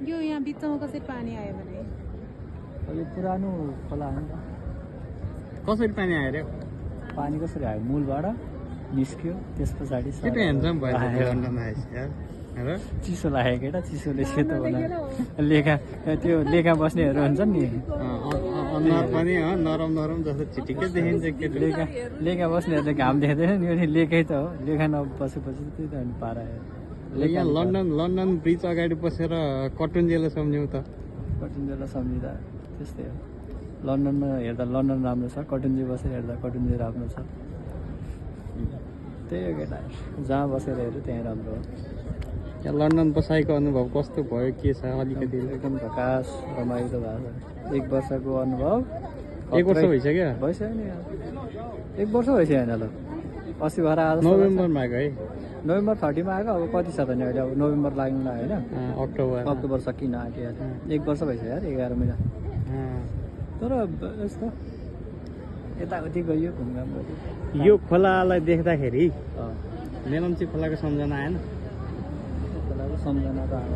यो यहाँ बिचमा कसरी पानी आयो भने यो पुरानो खोला हो नि त कसरी पानी आयो रे पानी कसरी आयो मूलबाट निस्क्यो त्यस पछाडि केटा ह्यान्डसम भयो लन्डन आएछ यार हेर चिसो लाग्यो केटा चिसोले सेतो होला लेखा त्यो लेखा बस्नेहरू हुन्छ नि अनुहार पनि नरम नरम जस्तो छिटिकै देखिन्छ केटा लेखा बस्नेहरूले घाम देख्दैन नि यो लेखै त हो लेखा नबसेपछि त्यही त अनि पारा यहाँ लन्डन ब्रिज अगाडि बसेर कटुन्जेलो सम्झ्यौँ त कटुन्जेलाई सम्झिँदा त्यस्तै हो लन्डनमा हेर्दा लन्डन राम्रो छ कटुन्जे बसेर हेर्दा कटुन्जे राम्रो छ त्यही हो केटा जहाँ बसेर हेऱ्यो त्यहीँ राम्रो हो यहाँ लन्डन बसाइको अनुभव कस्तो भयो के छ अलिकति एकदम झकास रमाइलो भएको छ 1 वर्षको अनुभव 1 वर्ष भइसक्यो भइसक्यो नि 1 वर्ष भइसक्यो होइन ल अस्ति भएर आज नोभेम्बरमा आएको है नोभेम्बर 30 मा आएको अब कति छ त नि अहिले अब नोभेम्बर लाग्नु लाग्यो होइन अक्टोबर सकिन आँट्यो 1 वर्ष भइसक्यो यार 11 महिना तर यस्तो यताउति गयो घुमघाम गयो यो खोलालाई देख्दाखेरि मेलम्ची खोलाको सम्झना आएन खोलाको सम्झना त अब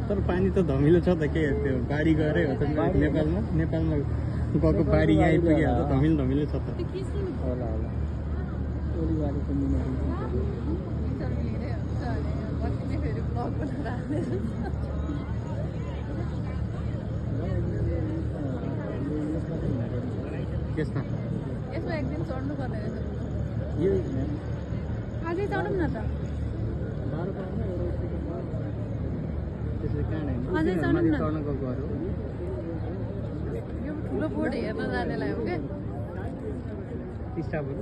तर पानी त धमिलो छ त के त्यो बाढी गएरै हो त नेपालमा गएको बाढी यहाँ आइपुग्यो त धमिलो छ त होला होला टोलीबारीको मिनेरी त्यसमा यसमा एक दिन चढ्नु पर्ने रहेछ यो आजै चढौँ न त त्यसले कहाँ अझै चढौँ न चढ्न गएको अरू यो ठुलो बोर्ड हेर्न जानेलाई हो क्या टिस्टाबाट